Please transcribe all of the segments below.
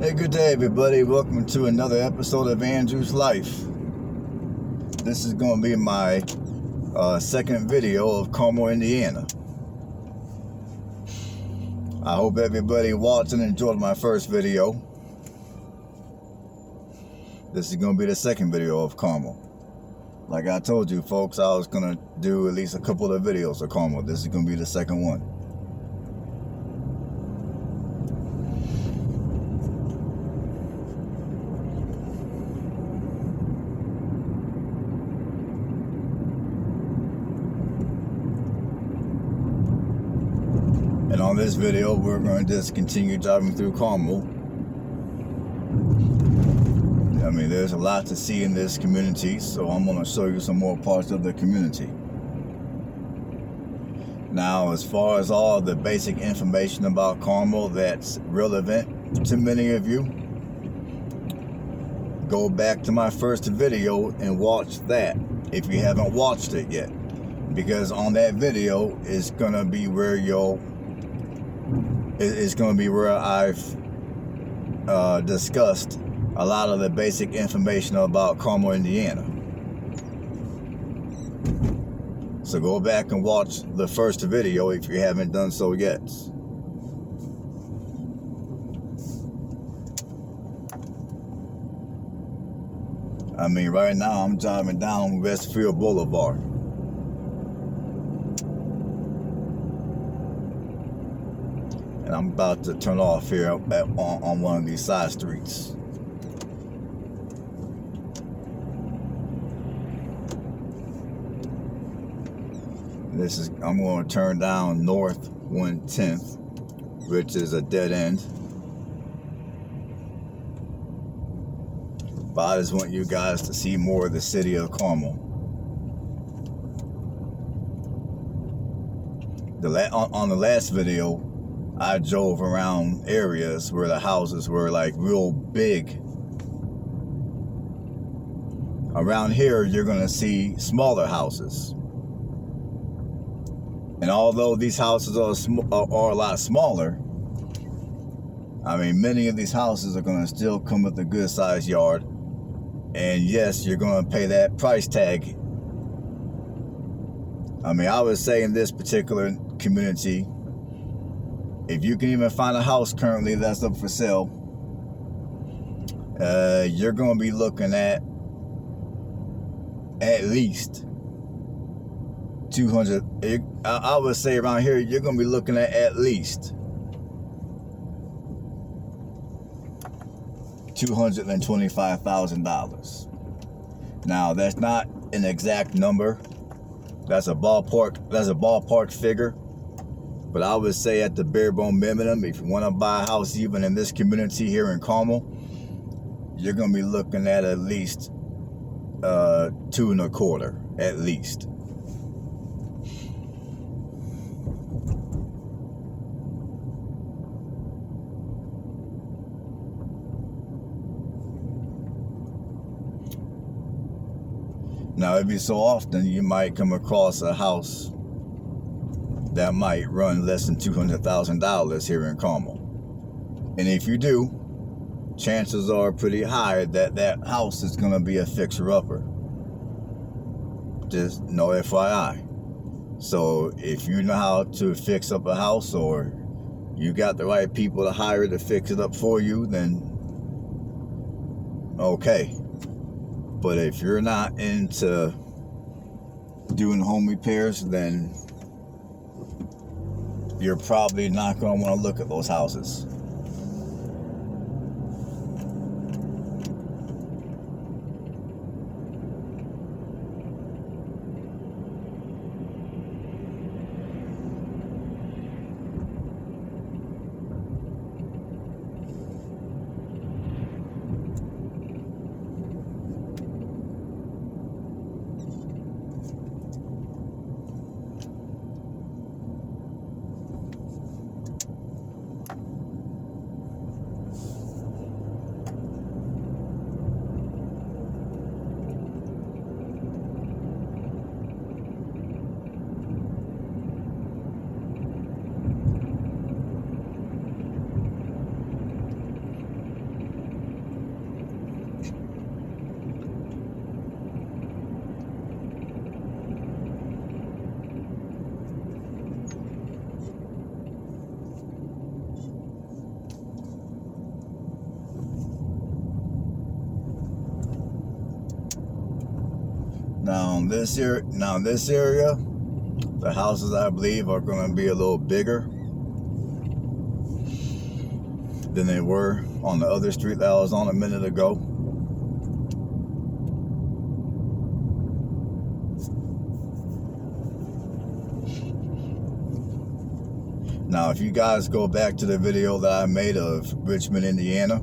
Hey, good day, everybody. Welcome to another episode of Andrew's Life. This is going to be my second video of Carmel, Indiana. I hope everybody watched and enjoyed my first video. This is going to be the second video of Carmel. Like I told you, folks, I was going to do at least a couple of videos of Carmel. This is going to be the second one. And on this video, we're going to just continue driving through Carmel. I mean, there's a lot to see in this community, so I'm going to show you some more parts of the community. Now, as far as all the basic information about Carmel that's relevant to many of you, go back to my first video and watch that if you haven't watched it yet. Because on that video is going to be where I've discussed a lot of the basic information about Carmel, Indiana. So go back and watch the first video if you haven't done so yet. I mean, right now I'm driving down Westfield Boulevard. And I'm about to turn off here on one of these side streets. I'm going to turn down North 110th, which is a dead end. But I just want you guys to see more of the city of Carmel. On the last video, I drove around areas where the houses were like real big. Around here, you're going to see smaller houses. And although these houses are a lot smaller, I mean, many of these houses are going to still come with a good sized yard. And yes, you're going to pay that price tag. I mean, I would say in this particular community, if you can even find a house currently that's up for sale, you're going to be looking at least 200. I would say around here, you're going to be looking at least $225,000. Now, that's not an exact number. That's a ballpark figure. But I would say at the bare bone minimum, if you want to buy a house even in this community here in Carmel, you're going to be looking at least $2.25, at least. Now, every so often, you might come across a house that might run less than $200,000 here in Carmel. And if you do, chances are pretty high that that house is going to be a fixer-upper. Just no FYI. So if you know how to fix up a house, or you got the right people to hire to fix it up for you, then okay. But if you're not into doing home repairs, then you're probably not going to want to look at those houses. Now this area, the houses I believe are going to be a little bigger than they were on the other street that I was on a minute ago. Now, if you guys go back to the video that I made of Richmond, Indiana,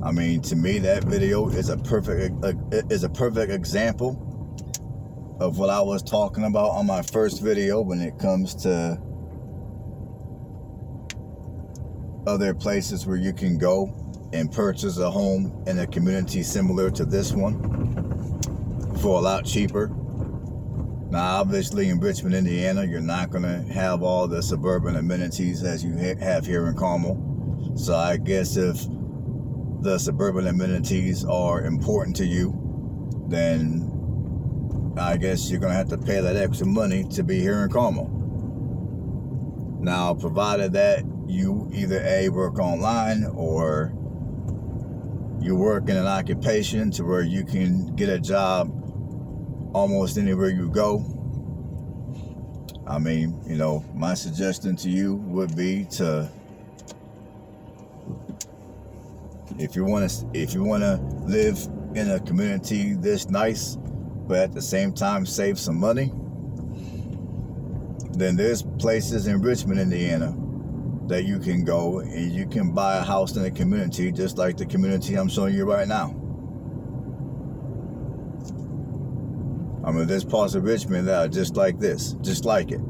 I mean, to me, that video is a perfect example of what I was talking about on my first video when it comes to other places where you can go and purchase a home in a community similar to this one for a lot cheaper. Now, obviously, in Richmond, Indiana, you're not going to have all the suburban amenities as you have here in Carmel. So I guess if the suburban amenities are important to you, then I guess you're going to have to pay that extra money to be here in Carmel. Now, provided that you either A, work online, or you work in an occupation to where you can get a job almost anywhere you go. I mean, you know, my suggestion to you would be to, if you want to live in a community this nice, but at the same time save some money, then there's places in Richmond, Indiana that you can go and you can buy a house in a community just like the community I'm showing you right now. I mean, there's parts of Richmond that are just like this, just like it.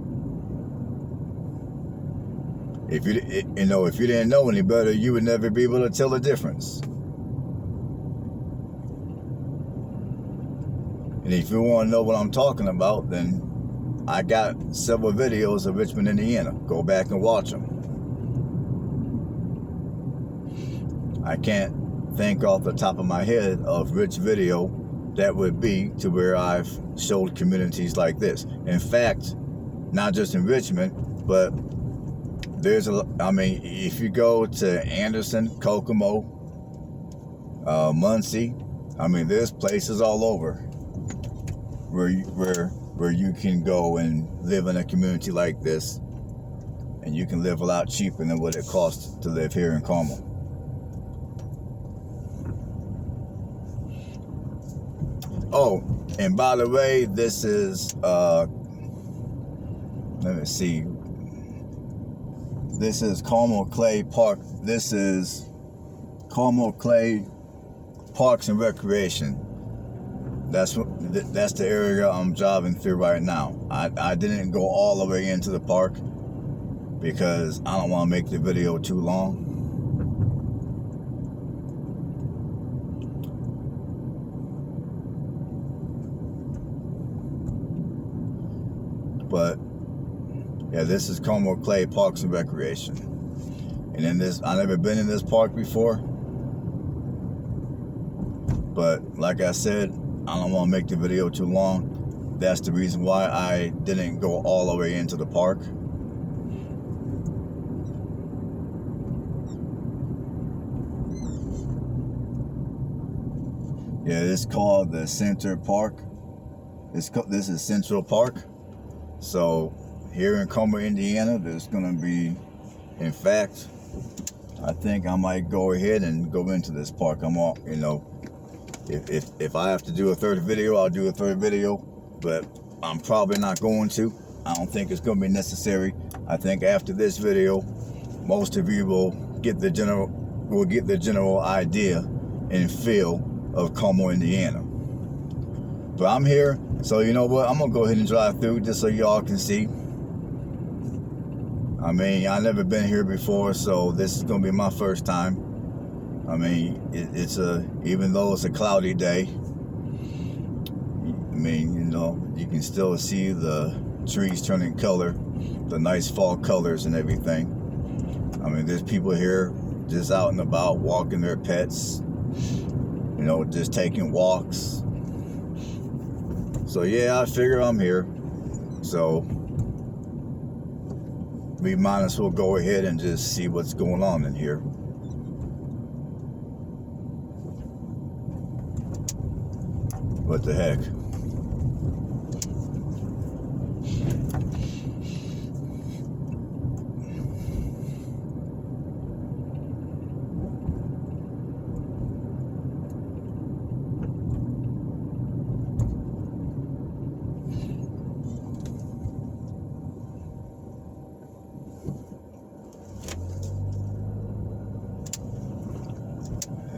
If you didn't know any better, you would never be able to tell the difference. And if you want to know what I'm talking about, then I got several videos of Richmond, Indiana. Go back and watch them. I can't think off the top of my head of which video that would be to where I've showed communities like this. In fact, not just in Richmond, but I mean, if you go to Anderson, Kokomo, Muncie, I mean, there's places all over where you can go and live in a community like this, and you can live a lot cheaper than what it costs to live here in Carmel. Oh, and by the way, this is, let me see. This is Carmel Clay Park. This is Carmel Clay Parks and Recreation. That's the area I'm driving through right now. I didn't go all the way into the park because I don't want to make the video too long. But yeah, this is Carmel Clay Parks and Recreation. And in this, I've never been in this park before. But like I said, I don't want to make the video too long. That's the reason why I didn't go all the way into the park. Yeah, it's called the Center Park. This is Central Park. So here in Carmel, Indiana, there's going to be, in fact, I think I might go ahead and go into this park. I'm all, you know, if I have to do a third video, I'll do a third video, but I'm probably not going to. I don't think it's going to be necessary. I think after this video, most of you will get the general idea and feel of Carmel, Indiana. But I'm here, so you know what? I'm gonna go ahead and drive through just so y'all can see. I mean, I've never been here before, so this is gonna be my first time. I mean, even though it's a cloudy day, I mean, you know, you can still see the trees turning color, the nice fall colors and everything. I mean, there's people here just out and about walking their pets, you know, just taking walks. So yeah, I figure I'm here. So we might as well go ahead and just see what's going on in here. What the heck?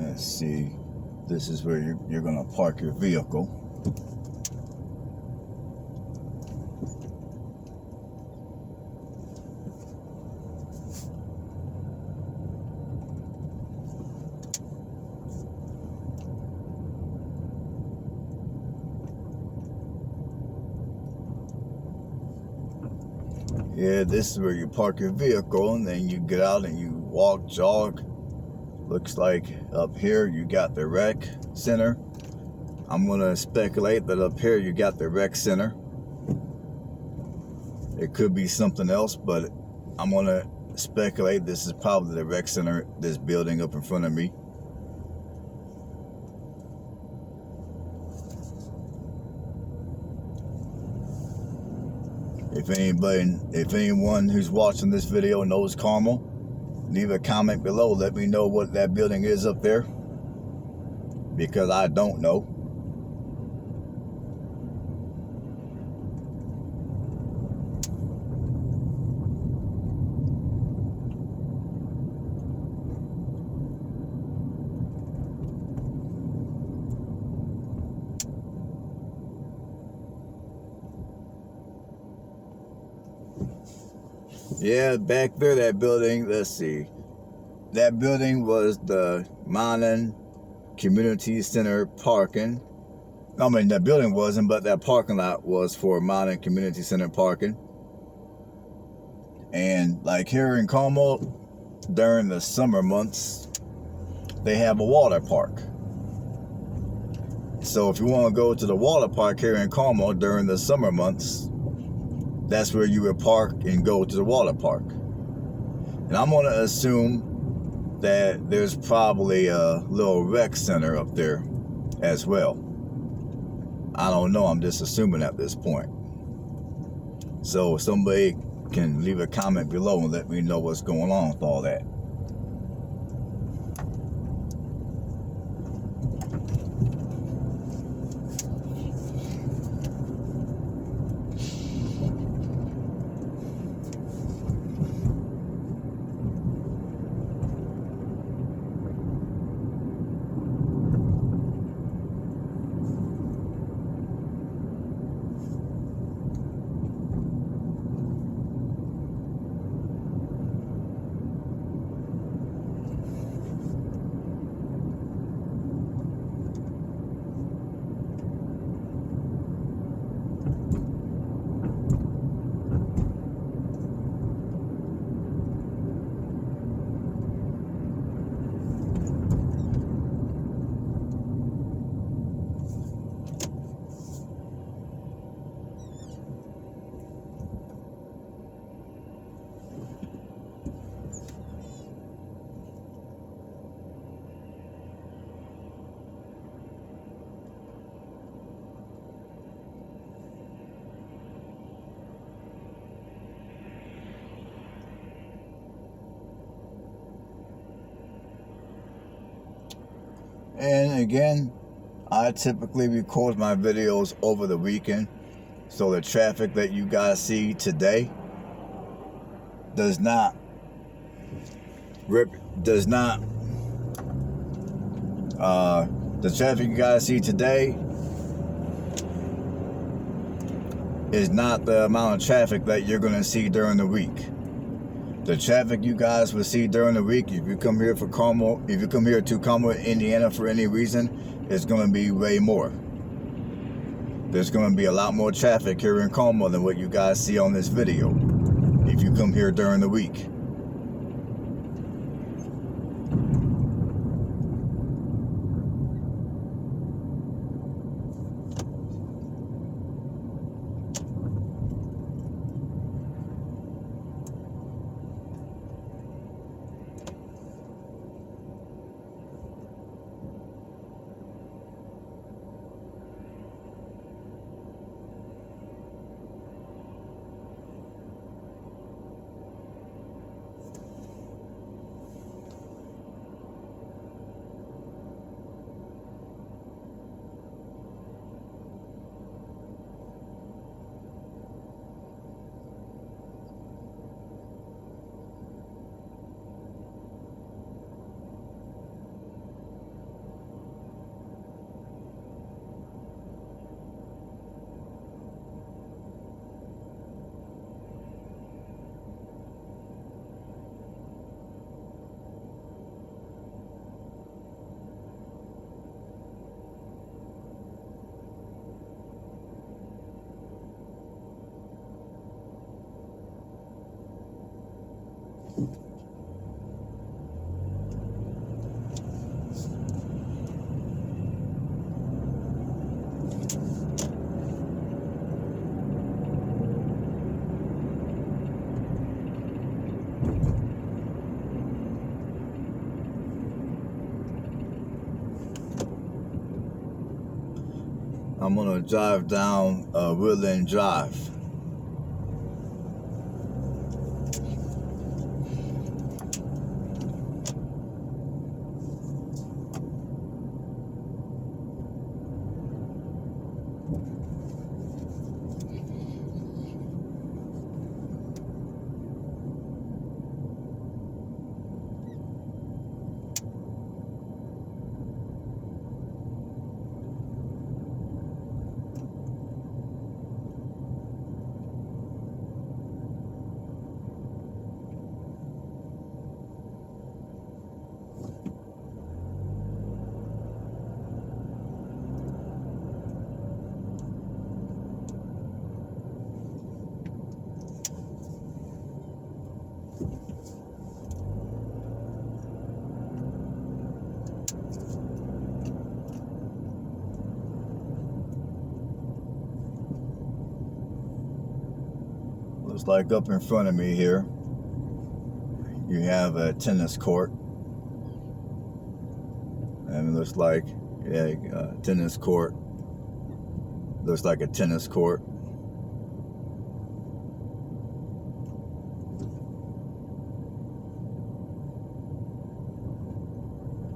Let's see. This is where you're going to park your vehicle. Yeah, this is where you park your vehicle, and then you get out and you walk, jog. Looks like up here you got the rec center. I'm gonna speculate that up here you got the rec center. It could be something else, but I'm gonna speculate this is probably the rec center, this building up in front of me. If anyone who's watching this video knows Carmel, leave a comment below. Let me know what that building is up there, because I don't know. Yeah, back there, that building, let's see. That building was the Mining Community Center parking. I mean, that building wasn't, but that parking lot was for Mining Community Center parking. And like here in Carmel, during the summer months, they have a water park. So if you want to go to the water park here in Carmel during the summer months, that's where you would park and go to the water park. And I'm going to assume that there's probably a little rec center up there as well. I don't know. I'm just assuming at this point. So somebody can leave a comment below and let me know what's going on with all that. And again, I typically record my videos over the weekend, so the traffic that you guys see today does not the traffic you guys see today is not the amount of traffic that you're going to see during the week. The traffic you guys will see during the week, if you come here to Carmel, Indiana for any reason, it's going to be way more. There's going to be a lot more traffic here in Carmel than what you guys see on this video if you come here during the week. I'm gonna drive down Woodland Drive. Looks like up in front of me here, you have a tennis court. And it looks like, yeah, tennis court. Looks like a tennis court.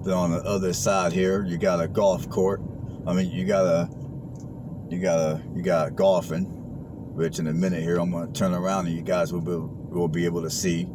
Then on the other side here, you got a golf court. I mean, you got golfing, which in a minute here I'm going to turn around and you guys will be able to see.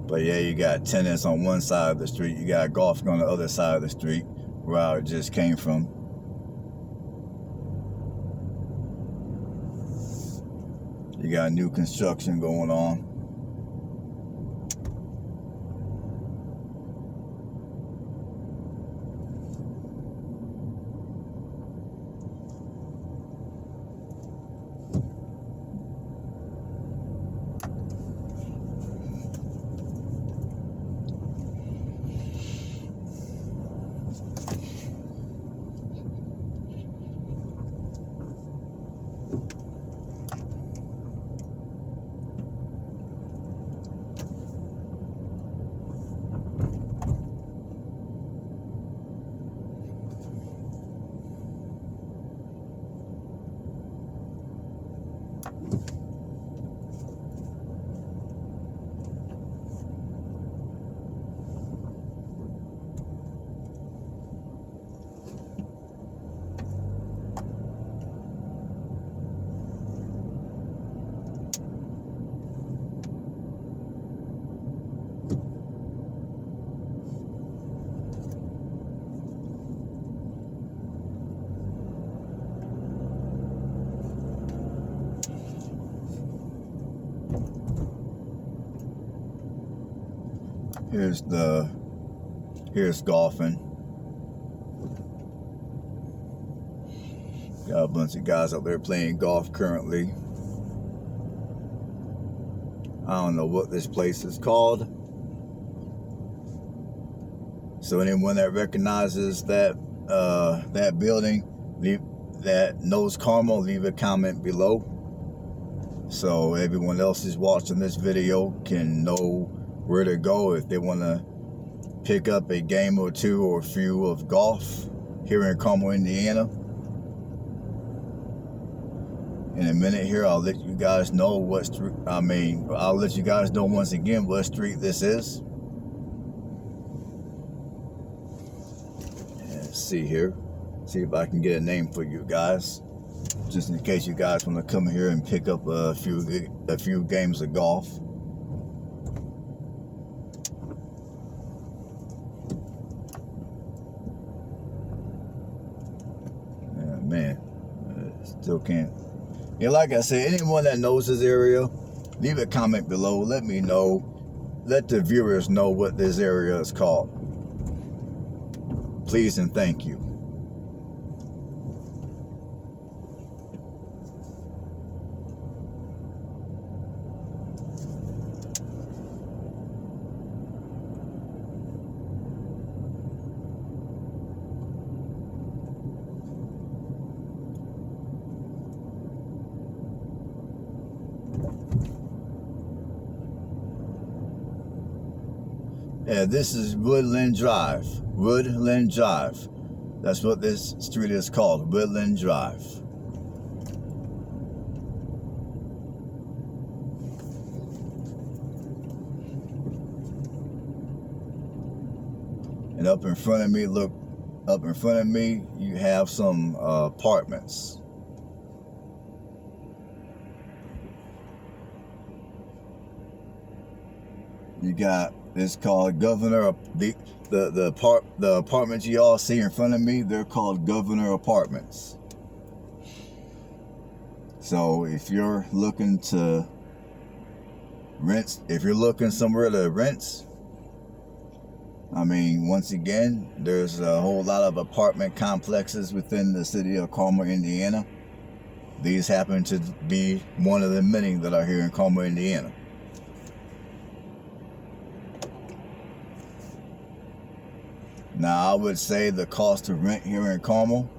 But yeah, you got tennis on one side of the street. You got golfing on the other side of the street, where I just came from. You got new construction going on. Here's golfing. Got a bunch of guys out there playing golf currently. I don't know what this place is called. So anyone that recognizes that that building, that knows Carmel, leave a comment below. So everyone else who's watching this video can know where to go if they want to pick up a game or two or a few of golf here in Carmel, Indiana. In a minute here, I'll let you guys know what street, I'll let you guys know once again what street this is. Let's see here. See if I can get a name for you guys, just in case you guys want to come here and pick up a few games of golf. Man, still can't. Yeah, like I said, anyone that knows this area, leave a comment below. Let me know. Let the viewers know what this area is called. Please and thank you. Yeah, this is Woodland Drive. Woodland Drive. That's what this street is called, Woodland Drive. And up in front of me, look, up in front of me, you have some apartments. You got, it's called Governor, the apartments you all see in front of me, they're called Governor Apartments. So if you're looking to rent, if you're looking somewhere to rent, I mean, once again, there's a whole lot of apartment complexes within the city of Carmel, Indiana. These happen to be one of the many that are here in Carmel, Indiana. Now, I would say the cost of rent here in Carmel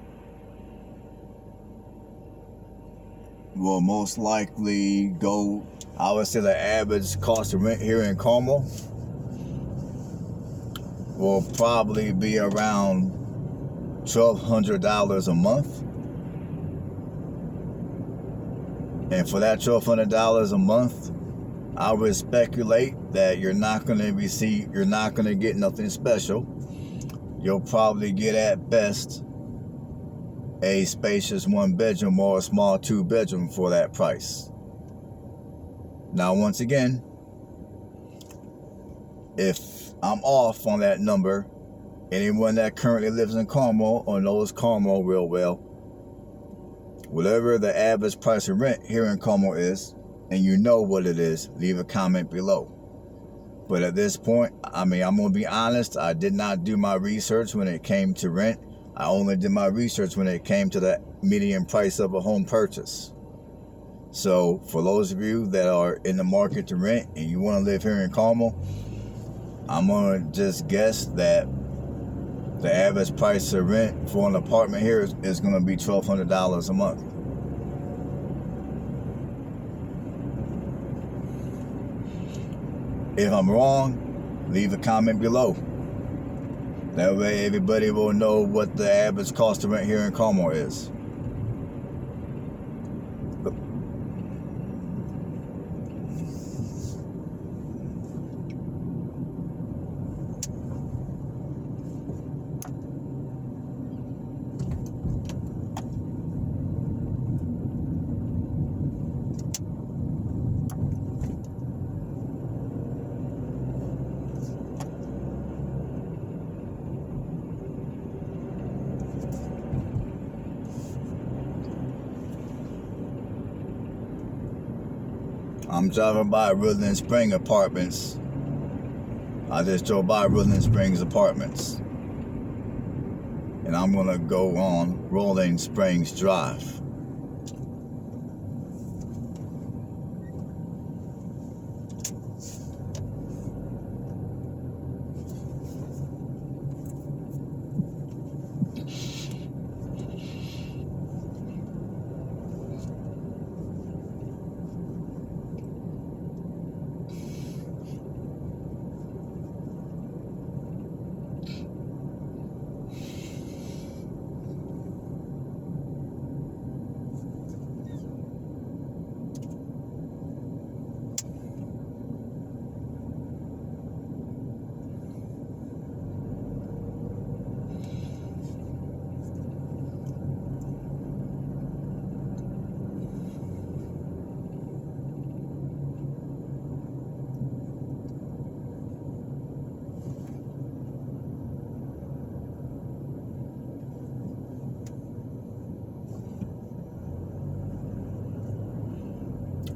will most likely go, I would say the average cost of rent here in Carmel will probably be around $1,200 a month. And for that $1,200 a month, I would speculate that you're not going to get nothing special. You'll probably get at best a spacious 1-bedroom or a small 2-bedroom for that price. Now, once again, if I'm off on that number, anyone that currently lives in Carmel or knows Carmel real well, whatever the average price of rent here in Carmel is, and you know what it is, leave a comment below. But at this point, I mean, I'm going to be honest, I did not do my research when it came to rent. I only did my research when it came to the median price of a home purchase. So for those of you that are in the market to rent and you want to live here in Carmel, I'm going to just guess that the average price of rent for an apartment here is going to be $1,200 a month. If I'm wrong, leave a comment below. That way everybody will know what the average cost of rent here in Carmel is. I'm driving by Woodland Springs Apartments. I just drove by Woodland Springs Apartments. And I'm going to go on Rolling Springs Drive.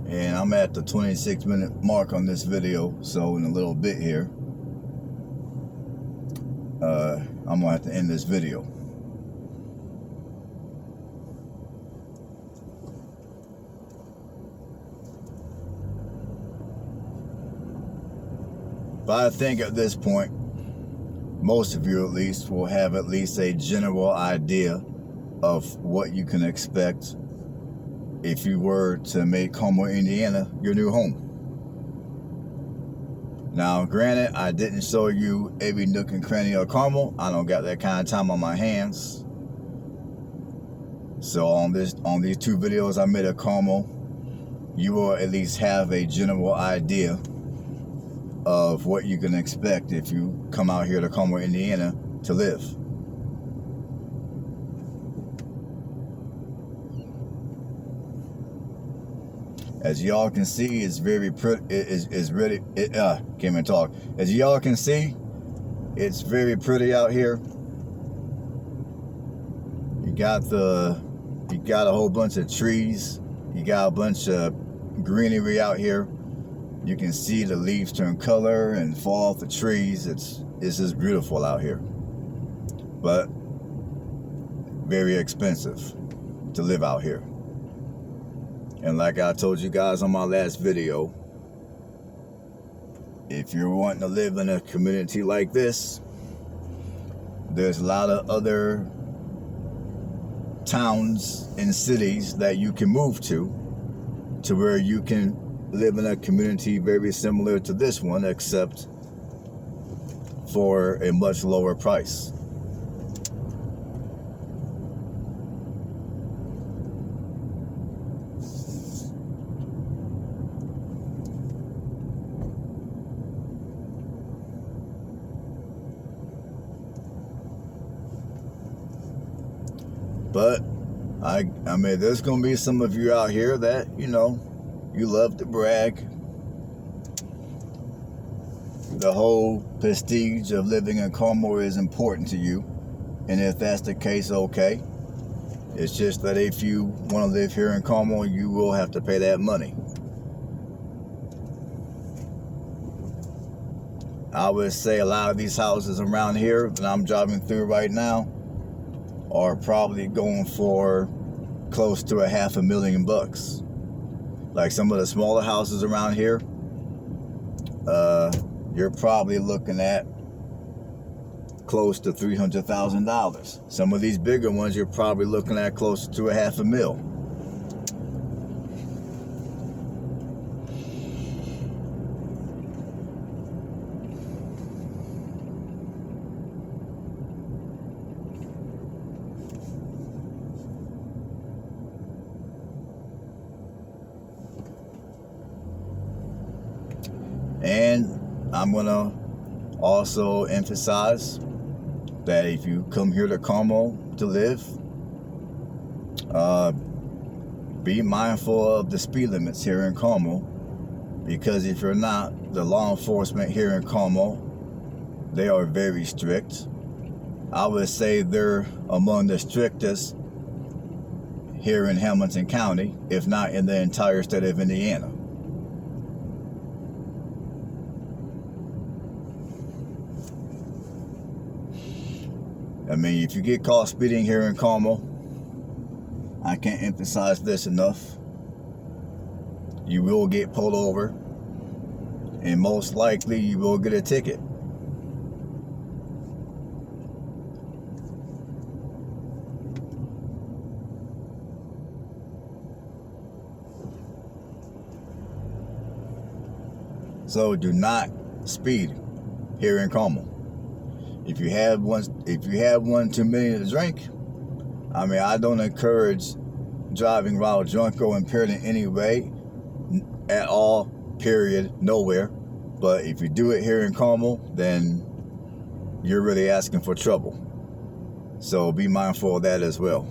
And I'm at the 26-minute mark on this video, so in a little bit here, I'm gonna have to end this video. But I think at this point, most of you at least will have at least a general idea of what you can expect if you were to make Carmel, Indiana your new home. Now, granted, I didn't show you every nook and cranny of Carmel. I don't got that kind of time on my hands. So on these two videos I made of Carmel, you will at least have a general idea of what you can expect if you come out here to Carmel, Indiana to live. As y'all can see, it's very pretty. Can't even talk. As y'all can see, it's very pretty out here. You got a whole bunch of trees. You got a bunch of greenery out here. You can see the leaves turn color and fall off the trees. It's just beautiful out here, but very expensive to live out here. And like I told you guys on my last video, if you're wanting to live in a community like this, there's a lot of other towns and cities that you can move to where you can live in a community very similar to this one, except for a much lower price. But I mean, there's gonna be some of you out here that, you know, you love to brag. The whole prestige of living in Carmel is important to you, and if that's the case, okay. It's just that if you want to live here in Carmel, you will have to pay that money. I would say a lot of these houses around here that I'm driving through right now are probably going for close to $500,000. Like some of the smaller houses around here, you're probably looking at close to $300,000. Some of these bigger ones, you're probably looking at close to $500,000. And I'm gonna also emphasize that if you come here to Carmel to live, be mindful of the speed limits here in Carmel, because if you're not, the law enforcement here in Carmel, they are very strict. I would say they're among the strictest here in Hamilton County, if not in the entire state of Indiana. I mean, if you get caught speeding here in Carmel, I can't emphasize this enough. You will get pulled over, and most likely you will get a ticket. So do not speed here in Carmel. If you have one too many to drink, I mean, I don't encourage driving while drunk or impaired in any way at all, period, nowhere. But if you do it here in Carmel, then you're really asking for trouble. So be mindful of that as well.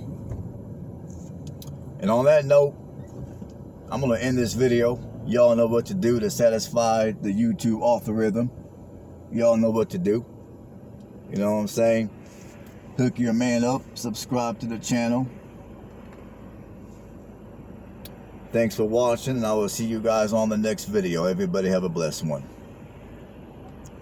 And on that note, I'm gonna end this video. Y'all know what to do to satisfy the YouTube algorithm. Y'all know what to do. You know what I'm saying? Hook your man up, subscribe to the channel. Thanks for watching, and I will see you guys on the next video. Everybody have a blessed one.